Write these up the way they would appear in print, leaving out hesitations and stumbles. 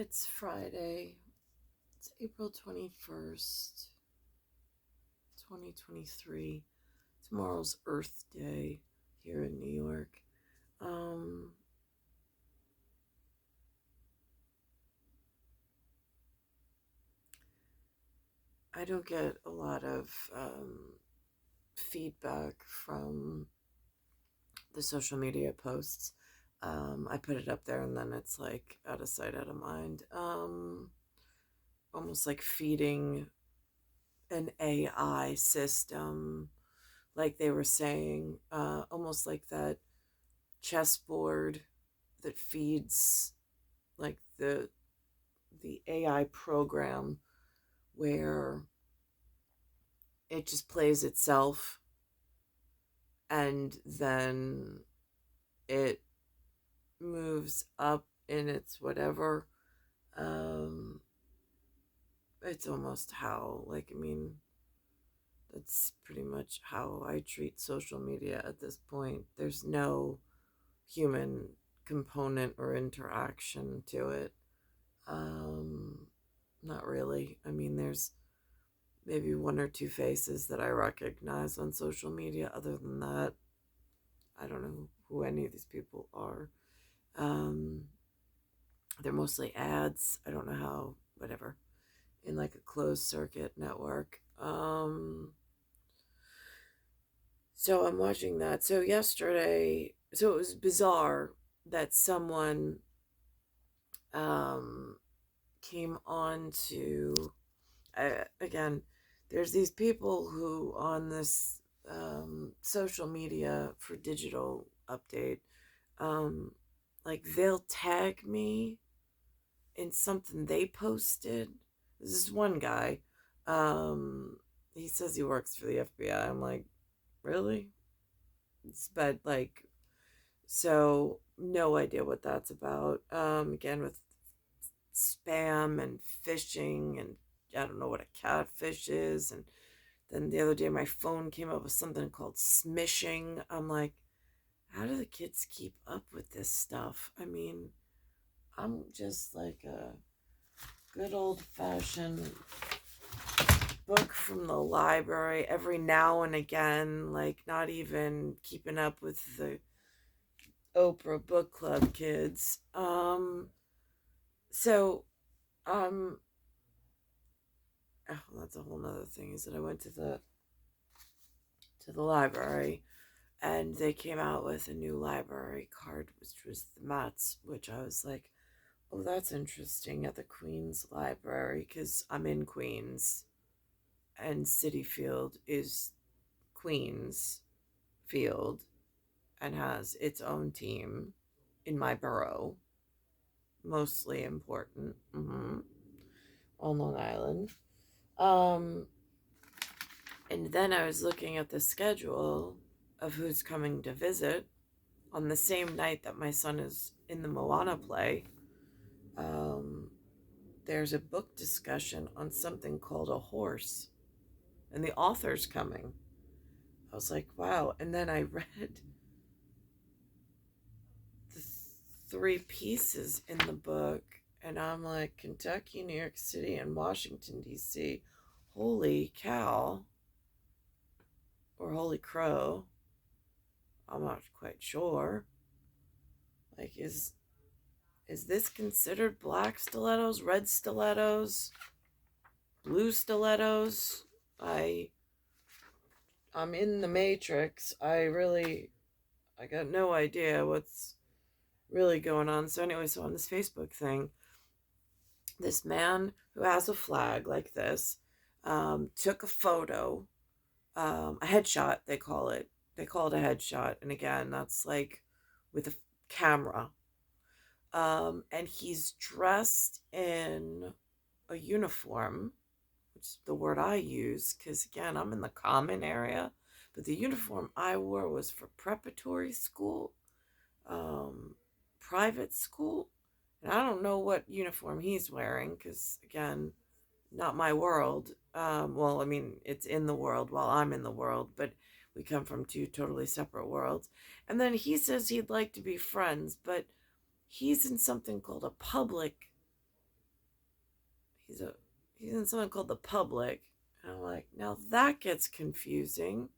It's Friday. It's April 21st, 2023. Tomorrow's Earth Day here in New York. Um, I don't get a lot of feedback from the social media posts. I put it up there and then it's like out of sight, out of mind. Almost like feeding an AI system, like they were saying, almost like that chessboard that feeds like the AI program where it just plays itself and then it moves up in its whatever. Um, it's almost how, like, I mean, that's pretty much how I treat social media at this point. There's no human component or interaction to it. Um, Not really. I mean, there's maybe one or two faces that I recognize on social media. Other than that, I don't know who any of these people are. Um, they're mostly ads. I don't know how, whatever, in like a closed circuit network. So I'm watching that. So yesterday, so it was bizarre that someone um, came on to, again, there's these people who on this social media for digital update, um, like they'll tag me in something they posted. This is one guy. He says he works for the FBI. I'm like, really? But like, so no idea what that's about. Again, with spam and phishing, and I don't know what a catfish is. And then the other day my phone came up with something called smishing. I'm like, how do the kids keep up with this stuff? I mean, I'm just like a good old fashioned book from the library every now and again, like not even keeping up with the Oprah book club kids. So um oh, that's a whole nother thing, is that I went to the library and they came out with a new library card, which was the Mats, which I was like, oh, that's interesting, at the Queens Library, because I'm in Queens and City Field is Queens Field and has its own team in my borough, mostly important, on Long Island. Um, and then I was looking at the schedule of who's coming to visit on the same night that my son is in the Moana play. Um, there's a book discussion on something called A Horse, and the author's coming. I was like, wow. And then I read the three pieces in the book, and I'm like, Kentucky, New York City, and Washington, D.C. Holy cow. Or Holy Crow. I'm not quite sure. Like, is this considered black stilettos, red stilettos, blue stilettos? I'm in the matrix. I got no idea what's really going on. So anyway, so on this Facebook thing, this man who has a flag like this took a photo, a headshot, they call it. They call it a headshot. And again, that's like with a camera. And he's dressed in a uniform, which is the word I use, because again, I'm in the common area. But the uniform I wore was for preparatory school, um, private school. And I don't know what uniform he's wearing, because again, not my world. Well, I mean, it's in the world while I'm in the world, but we come from two totally separate worlds. And then he says he'd like to be friends, but he's in something called a public he's a he's in something called the public. And I'm like, now that gets confusing.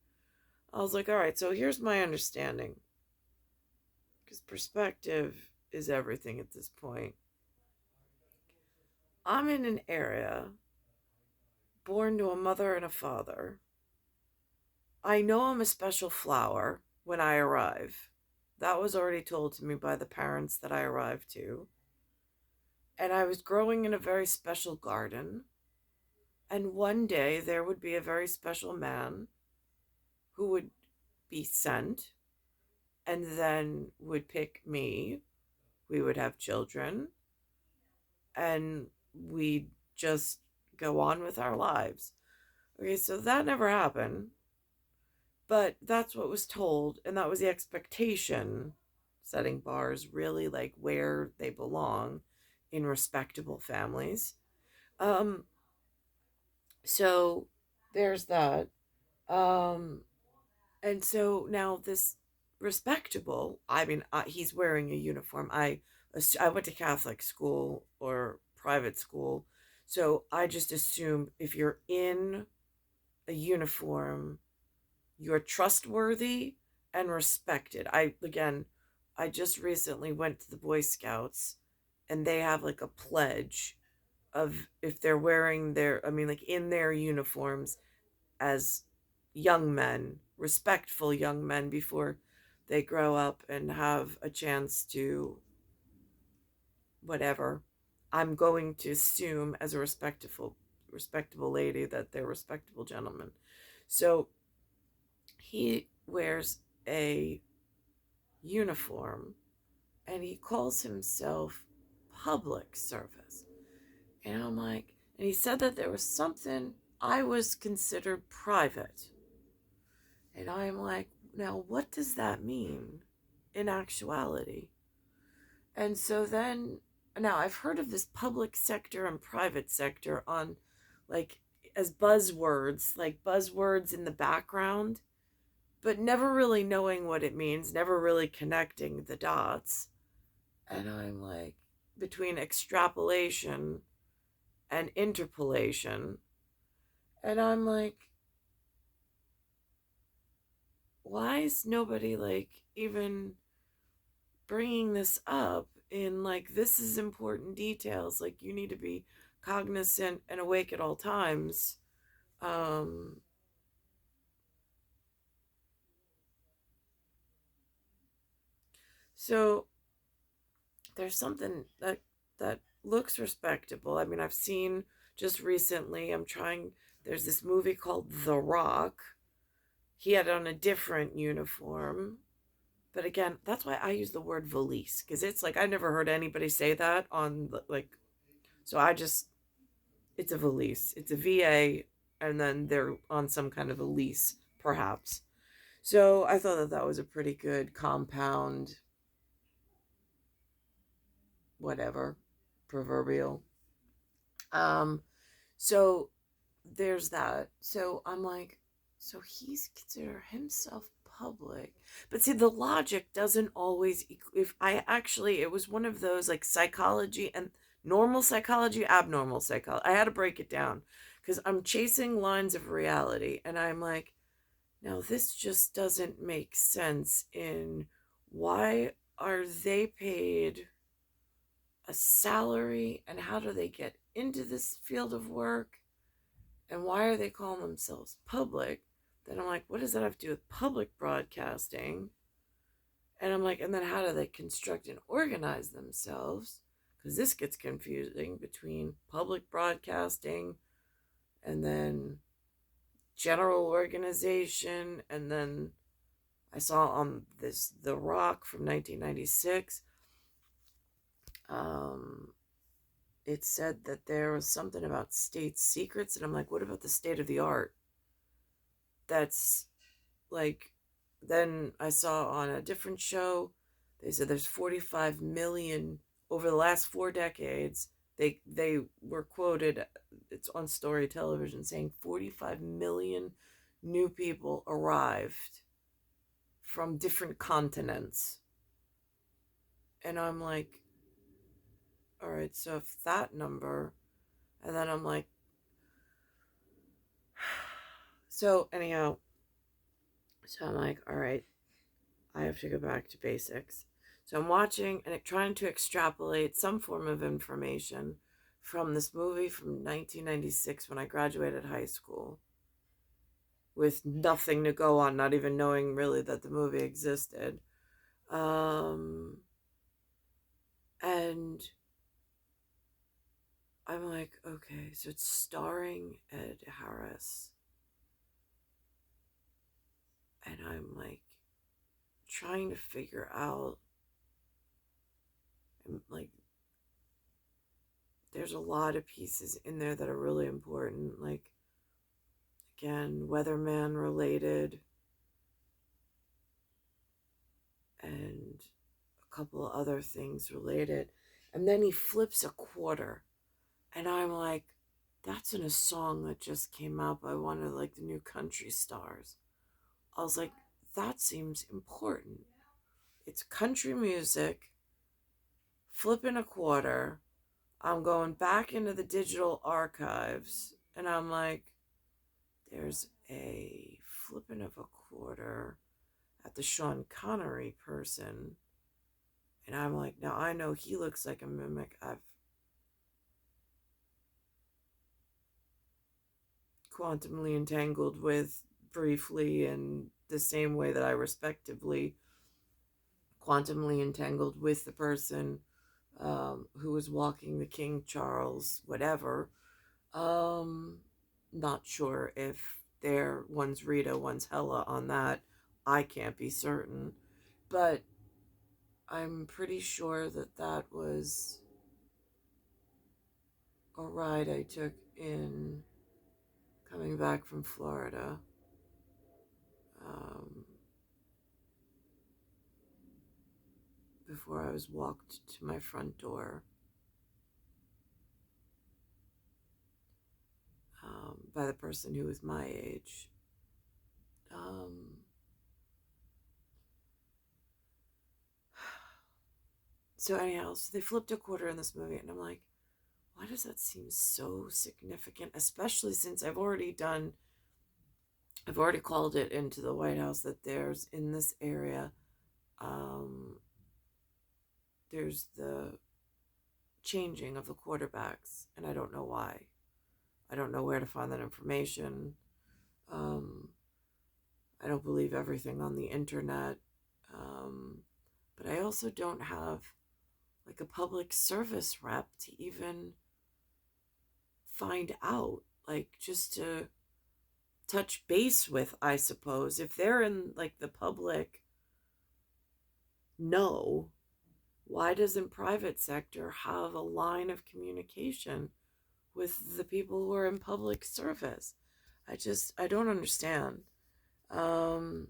I was like, all right, so here's my understanding. Because perspective is everything at this point. I'm in an area born to a mother and a father. I know I'm a special flower when I arrive. That was already told to me by the parents that I arrived to. And I was growing in a very special garden. And one day there would be a very special man who would be sent and then would pick me. We would have children and we'd just go on with our lives. Okay, so that never happened, but that's what was told, and that was the expectation, setting bars really like where they belong in respectable families. Um, so there's that. Um, and so now this respectable, I mean, he's wearing a uniform. I went to Catholic school or private school, so I just assume if you're in a uniform, you're trustworthy and respected. I just recently went to the Boy Scouts, and they have like a pledge of if they're wearing their, I mean, like in their uniforms as young men, respectful young men before they grow up and have a chance to whatever. I'm going to assume as a respectable lady that they're respectable gentlemen. So he wears a uniform and he calls himself public service. And I'm like, and he said that there was something I was considered private. And I'm like, now what does that mean in actuality? And so then, now I've heard of this public sector and private sector on like as buzzwords, like buzzwords in the background, but never really knowing what it means, never really connecting the dots. And I'm like, between extrapolation and interpolation. And I'm like, why is nobody like even bringing this up in like, this is important details. Like, you need to be cognizant and awake at all times. Um, so there's something that looks respectable. I mean, I've seen just recently, there's this movie called The Rock. He had on a different uniform. But again, that's why I use the word valise, because it's like I never heard anybody say that on like, so I just, it's a valise. It's a VA, and then they're on some kind of a lease, perhaps. So I thought that that was a pretty good compound, whatever, proverbial. Um, so there's that. So I'm like, so he's consider himself public. But see, the logic doesn't always, if I actually, it was one of those like psychology and normal psychology, abnormal psychology. I had to break it down because I'm chasing lines of reality. And I'm like, now this just doesn't make sense in why are they paid a salary and how do they get into this field of work? And why are they calling themselves public? Then I'm like, what does that have to do with public broadcasting? And I'm like, and then how do they construct and organize themselves? Because this gets confusing between public broadcasting and then general organization. And then I saw on this The Rock from 1996, um, it said that there was something about state secrets. And I'm like, what about the state of the art? That's like, then I saw on a different show, they said there's 45 million over the last 4 decades. They were quoted, it's on Story Television, saying 45 million new people arrived from different continents. And I'm like, all right, so if that number, And then I'm like, so anyhow, so I'm like, all right, I have to go back to basics. So I'm watching and trying to extrapolate some form of information from this movie from 1996 when I graduated high school with nothing to go on, not even knowing really that the movie existed. Um, and I'm like, okay, so it's starring Ed Harris. And I'm like trying to figure out, and like, there's a lot of pieces in there that are really important. Like, again, weatherman related, and a couple of other things related. And then he flips a quarter. And I'm like, that's in a song that just came out by one of like the new country stars. I was like, that seems important. It's country music, flipping a quarter. I'm going back into the digital archives and I'm like, there's a flipping of a quarter at the Sean Connery person. And I'm like, now I know he looks like a mimic I've quantumly entangled with briefly in the same way that I respectively quantumly entangled with the person who was walking the King Charles, whatever. Um, Not sure if one's Rita, one's Hella on that. I can't be certain, but I'm pretty sure that that was a ride I took in coming back from Florida. Um, Before I was walked to my front door by the person who was my age. Um, so anyhow, so they flipped a quarter in this movie, and I'm like, why does that seem so significant? Especially since I've already called it into the White House that there's in this area, um, there's the changing of the quarterbacks, and I don't know why. I don't know where to find that information. Um, I don't believe everything on the internet. Um, but I also don't have like a public service rep to even find out, like just to touch base with, I suppose. If they're in like the public know, why doesn't private sector have a line of communication with the people who are in public service? I don't understand. Um,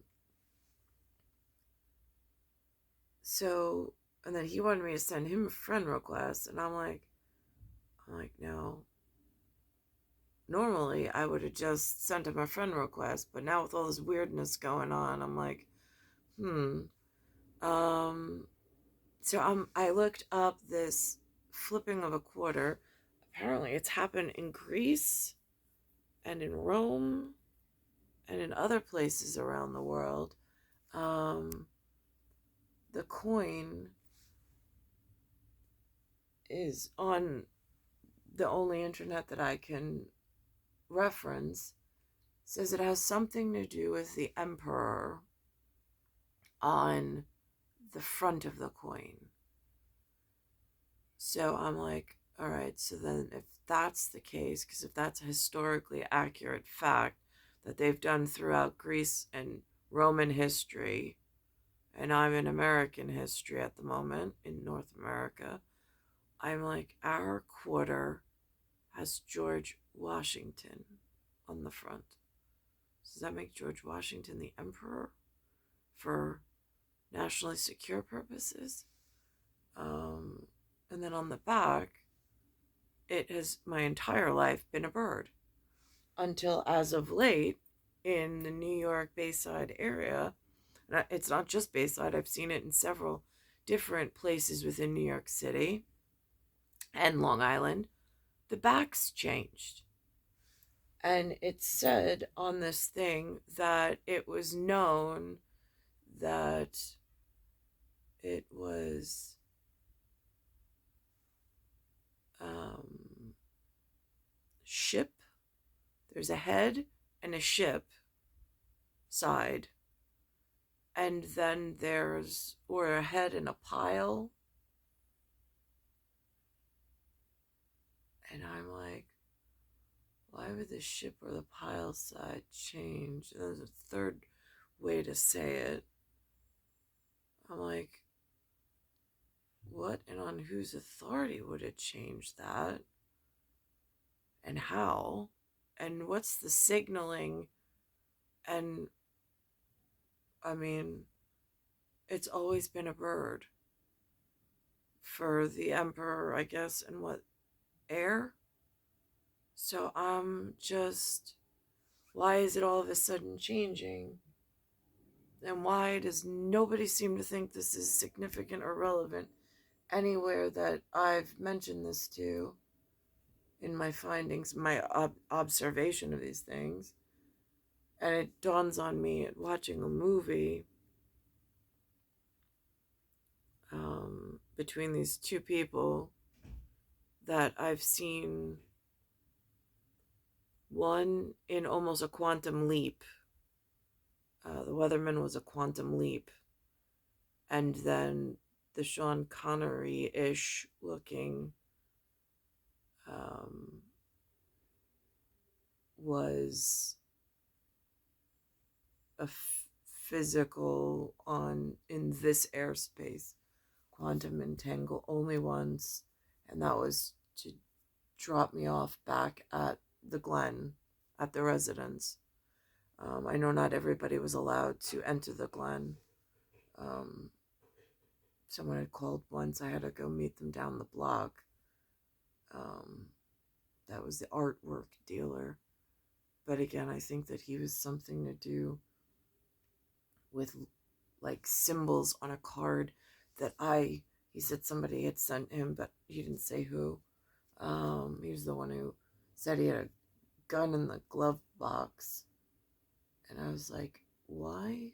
so, and then he wanted me to send him a friend request, and I'm like, no. Normally, I would have just sent him a friend request, but now with all this weirdness going on, I'm like, hmm. Um, I looked up this flipping of a quarter. Apparently, it's happened in Greece and in Rome and in other places around the world. Um, the coin is on the only internet that I can reference. Says it has something to do with the emperor on the front of the coin. So I'm like, all right, so then if that's the case, because if that's a historically accurate fact that they've done throughout Greece and Roman history, and I'm in American history at the moment in North America, I'm like, our quarter has George Washington on the front. Does that make George Washington the emperor for nationally secure purposes? Um, and then on the back, it has my entire life been a bird until as of late in the New York Bayside area. And it's not just Bayside, I've seen it in several different places within New York City and Long Island. the backs changed. And it said on this thing that it was known that it was um, ship. There's a head and a ship side, and then there's or a head and a pile. And I'm like, why would the ship or the pile side change? And there's a third way to say it. I'm like, what and on whose authority would it change that? And how? And what's the signaling? And I mean, it's always been a bird for the emperor, I guess, and what, air? So I'm just, why is it all of a sudden changing? And why does nobody seem to think this is significant or relevant anywhere that I've mentioned this to in my findings, my observation of these things? And it dawns on me at watching a movie between these two people that I've seen one in almost a quantum leap. The Weatherman was a quantum leap. And then the Sean Connery-ish looking was a physical on in this airspace, quantum entangle only once, and that was to drop me off back at the Glen, at the residence. I know not everybody was allowed to enter the Glen. Someone had called once. I had to go meet them down the block. That was the artwork dealer. But again, I think that he was something to do with like symbols on a card that he said somebody had sent him, but he didn't say who. He was the one who said he had a gun in the glove box. And I was like, why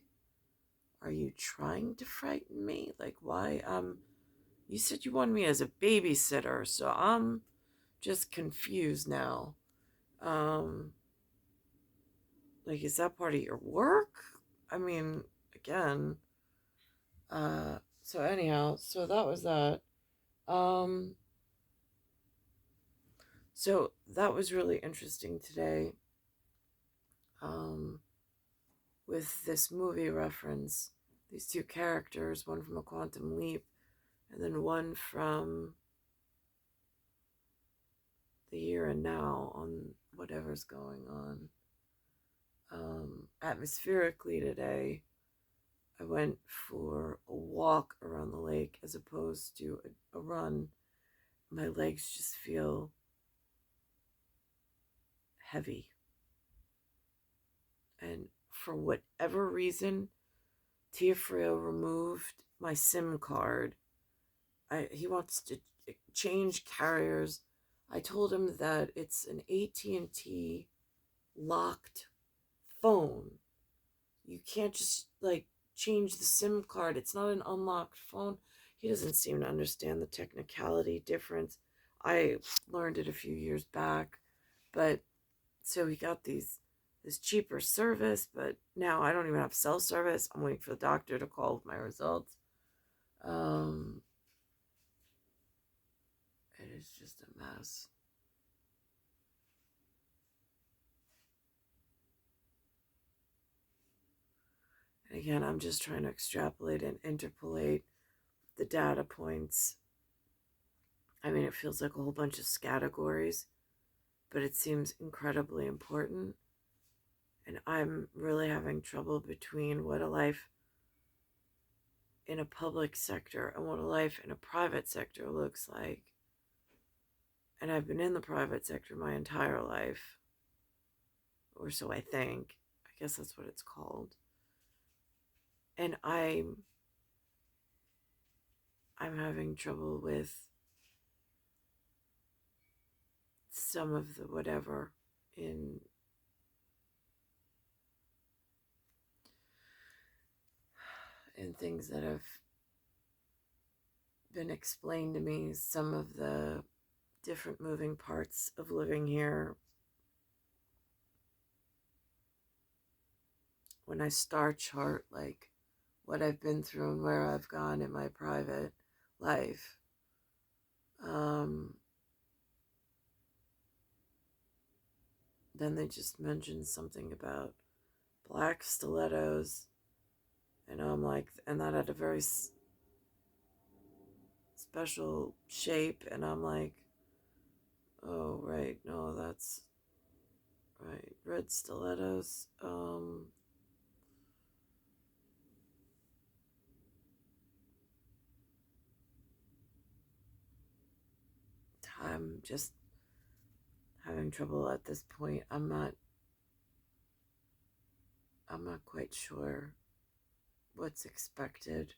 are you trying to frighten me? Like, why? You said you wanted me as a babysitter, so I'm just confused now. Like, is that part of your work? I mean, again, so anyhow, so that was that. So that was really interesting today. With this movie reference, these two characters, one from A Quantum Leap, and then one from The Here and Now on whatever's going on. Atmospherically today, I went for a walk around the lake as opposed to a run. My legs just feel heavy. And for whatever reason, Tiafrio removed my SIM card. He wants to change carriers. I told him that it's an AT&T locked phone. You can't just like change the SIM card. It's not an unlocked phone. He doesn't seem to understand the technicality difference. I learned it a few years back, but so he got this cheaper service, but now I don't even have cell service. I'm waiting for the doctor to call with my results. It is just a mess. And again, I'm just trying to extrapolate and interpolate the data points. I mean, it feels like a whole bunch of categories, but it seems incredibly important. And I'm really having trouble between what a life in a public sector and what a life in a private sector looks like. And I've been in the private sector my entire life, or so I think. I guess that's what it's called. And I'm having trouble with some of the whatever in things that have been explained to me, some of the different moving parts of living here. When I star chart like what I've been through and where I've gone in my private life, then they just mentioned something about black stilettos, and I'm like, and that had a very special shape, and I'm like, oh right, no, that's right, red stilettos. I'm just having trouble at this point. I'm not quite sure what's expected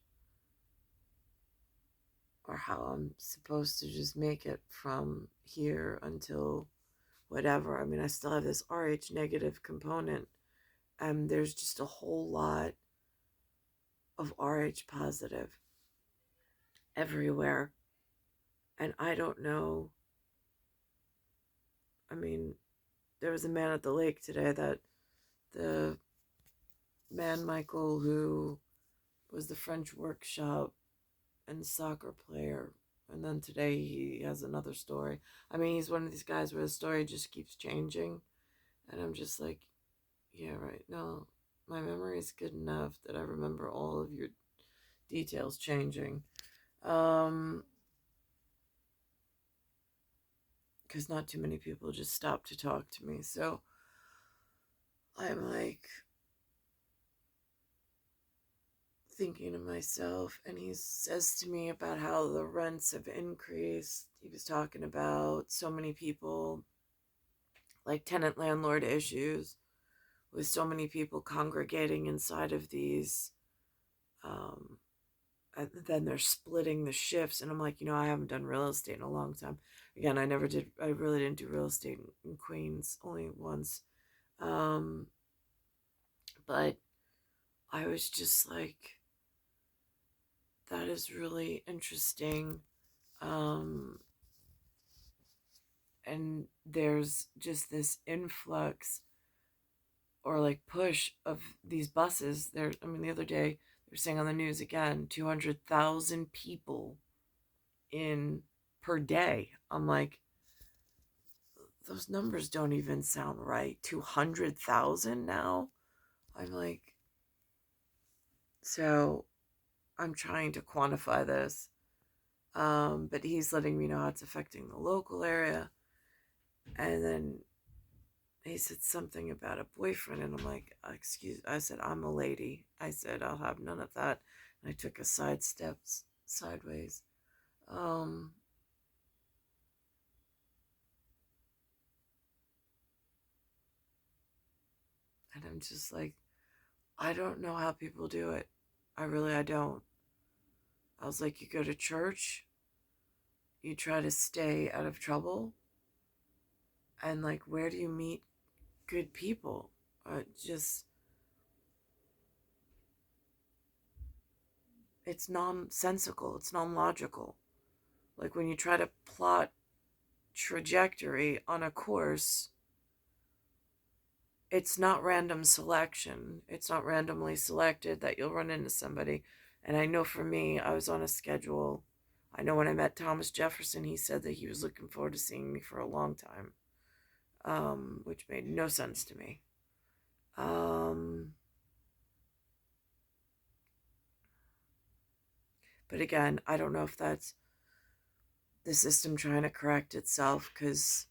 or how I'm supposed to just make it from here until whatever. I mean, I still have this RH negative component, and there's just a whole lot of RH positive everywhere. And I don't know. I mean, there was a man at the lake today, that the man Michael, who was the French workshop and soccer player. And then today he has another story. I mean, he's one of these guys where the story just keeps changing. And I'm just like, yeah, right. No, my memory is good enough that I remember all of your details changing. Because not too many people just stop to talk to me. So I'm like thinking to myself, and he says to me about how the rents have increased. He was talking about so many people, like tenant landlord issues, with so many people congregating inside of these. And then they're splitting the shifts, and I'm like, I haven't done real estate in a long time. Again, I really didn't do real estate in Queens, only once. But I was just like, that is really interesting. Um, and there's just this influx or like push of these buses. I mean, the other day they're saying on the news again, 200,000 people in per day. I'm like, those numbers don't even sound right. 200,000 now? I'm like, so I'm trying to quantify this. But he's letting me know how it's affecting the local area. And then he said something about a boyfriend, and I'm like, I said, I'm a lady. I said, I'll have none of that. And I took a sidestep sideways. Um, and I'm just like, I don't know how people do it. I don't. I was like, you go to church, you try to stay out of trouble, and like, where do you meet good people? Just, it's nonsensical, it's non-logical. Like when you try to plot trajectory on a course, it's not random selection. It's not randomly selected that you'll run into somebody. And I know for me, I was on a schedule. I know when I met Thomas Jefferson, he said that he was looking forward to seeing me for a long time, which made no sense to me. But again, I don't know if that's the system trying to correct itself, because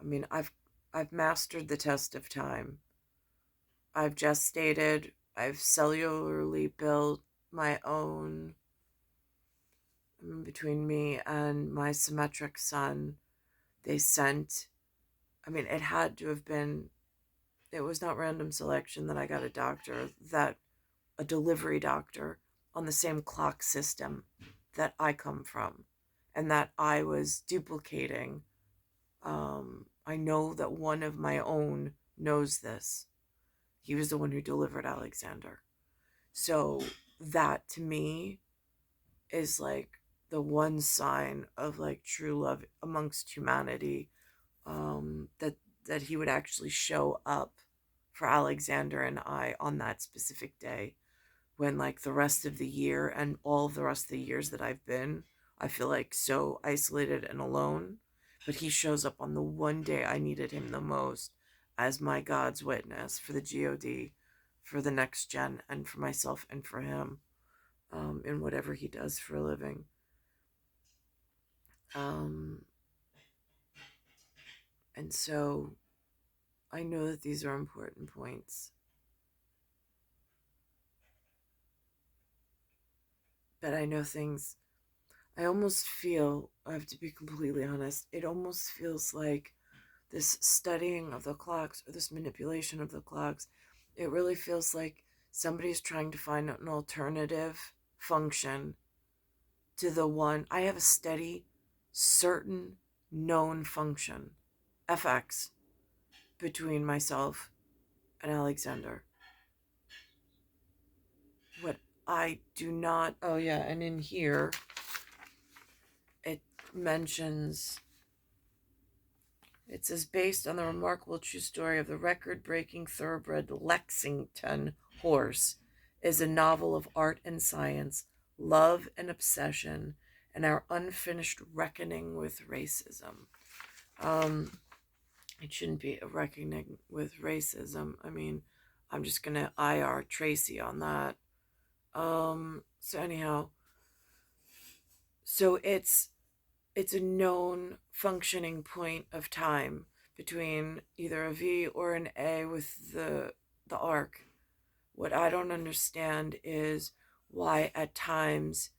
I mean, I've mastered the test of time. I've gestated. I've cellularly built my own. Between me and my symmetric son, they sent. I mean, it had to have been. It was not random selection that I got a delivery doctor on the same clock system that I come from, and that I was duplicating I know that one of my own knows this. He was the one who delivered Alexander. So that to me is like the one sign of like true love amongst humanity, that he would actually show up for Alexander and I on that specific day, when like the rest of the year and all of the rest of the years that I've been, I feel like so isolated and alone. But he shows up on the one day I needed him the most as my God's witness for the God, for the next gen, and for myself and for him, in whatever he does for a living. Um, and so I know that these are important points, but I know things. I almost feel, I have to be completely honest, it almost feels like this studying of the clocks or this manipulation of the clocks, it really feels like somebody's trying to find an alternative function to the one. I have a steady, certain, known function, FX, between myself and Alexander. What I do not, oh yeah, and in here it mentions, it says, based on the remarkable true story of the record-breaking thoroughbred Lexington horse, is a novel of art and science, love and obsession, and our unfinished reckoning with racism. Um, it shouldn't be a reckoning with racism. I mean, I'm just gonna IR Tracy on that. So anyhow, so it's a known functioning point of time between either a V or an A with the arc. What I don't understand is why at times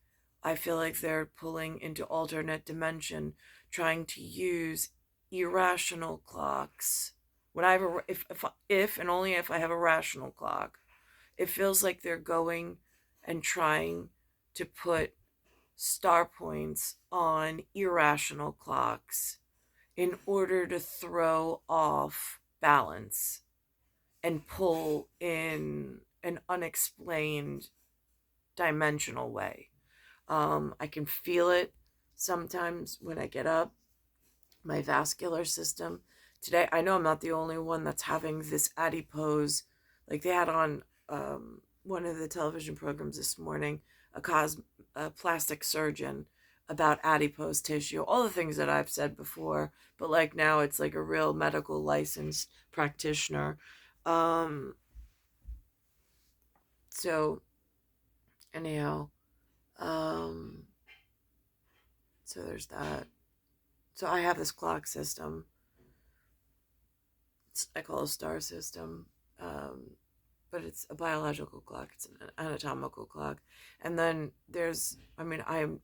I feel like they're pulling into alternate dimension, trying to use irrational clocks. When I have a, if and only if I have a rational clock, it feels like they're going and trying to put star points on irrational clocks in order to throw off balance and pull in an unexplained dimensional way. I can feel it sometimes when I get up, my vascular system. Today, I know I'm not the only one that's having this adipose, like they had on one of the television programs this morning, a plastic surgeon about adipose tissue, all the things that I've said before, but like now it's like a real medical licensed practitioner. Um, so anyhow, um, so there's that. So I have this clock system. I call it a star system. Um, but it's a biological clock. It's an anatomical clock. And then there's, I mean, I'm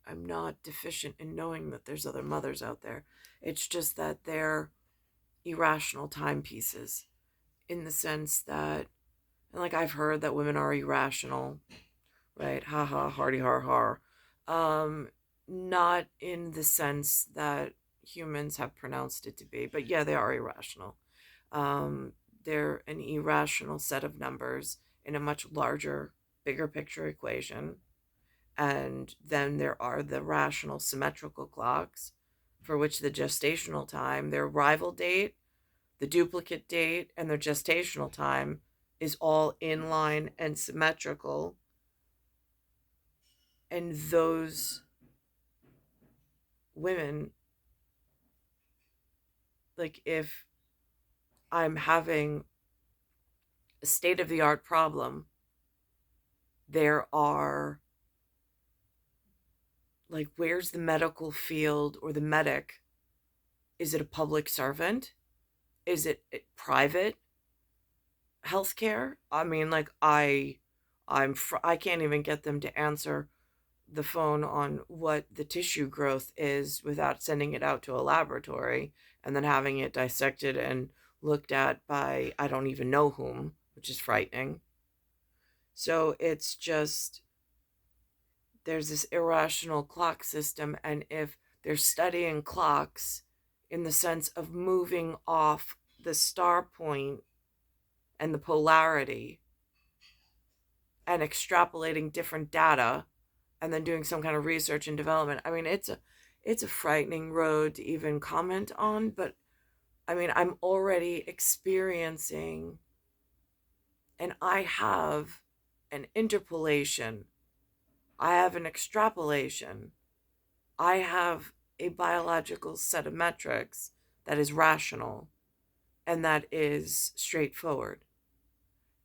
not deficient in knowing that there's other mothers out there. It's just that they're irrational timepieces, in the sense that, and like I've heard that women are irrational, right? Ha ha, hardy har har. Um, Not in the sense that humans have pronounced it to be, but yeah, they are irrational. Um, they're an irrational set of numbers in a much larger, bigger picture equation. And then there are the rational symmetrical clocks, for which the gestational time, their rival date, the duplicate date, and their gestational time is all in line and symmetrical. And those women, like if I'm having a state of the art problem, there are, like, where's the medical field or the medic? Is it a public servant? Is it private healthcare? I mean, like I can't even get them to answer the phone on what the tissue growth is without sending it out to a laboratory and then having it dissected and looked at by I don't even know whom, which is frightening. So it's just, there's this irrational clock system, and if they're studying clocks in the sense of moving off the star point and the polarity and extrapolating different data and then doing some kind of research and development. I mean, it's a frightening road to even comment on, but I mean, I'm already experiencing, and I have an interpolation, I have an extrapolation, I have a biological set of metrics that is rational and that is straightforward.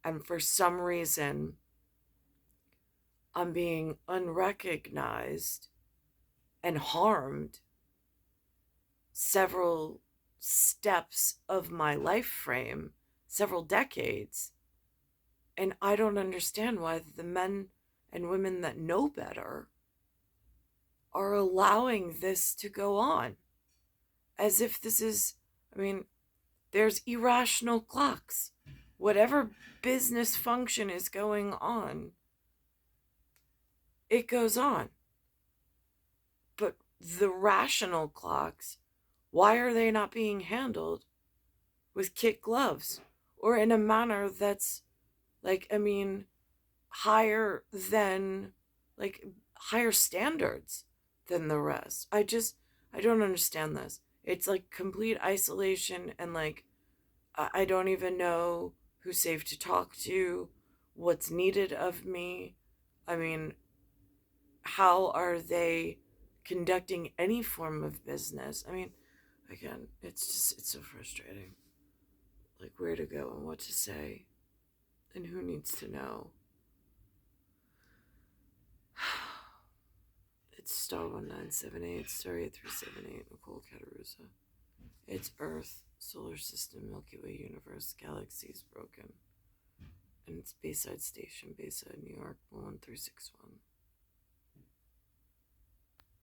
And for some reason, I'm being unrecognized and harmed several steps of my life frame, several decades. And I don't understand why the men and women that know better are allowing this to go on. As if this is, I mean, there's irrational clocks. Whatever business function is going on, it goes on. But the rational clocks, why are they not being handled with kid gloves or in a manner that's like, I mean, higher than, like, higher standards than the rest? I don't understand this. It's like complete isolation, and like, I don't even know who's safe to talk to, what's needed of me. I mean, how are they conducting any form of business? I mean, again, it's so frustrating. Like, where to go and what to say, and who needs to know. It's star 1978, star 8378, Nicole, Cattaruzza. It's Earth, solar system, Milky Way universe, galaxies broken. And it's Bayside Station, Bayside, New York, 11361.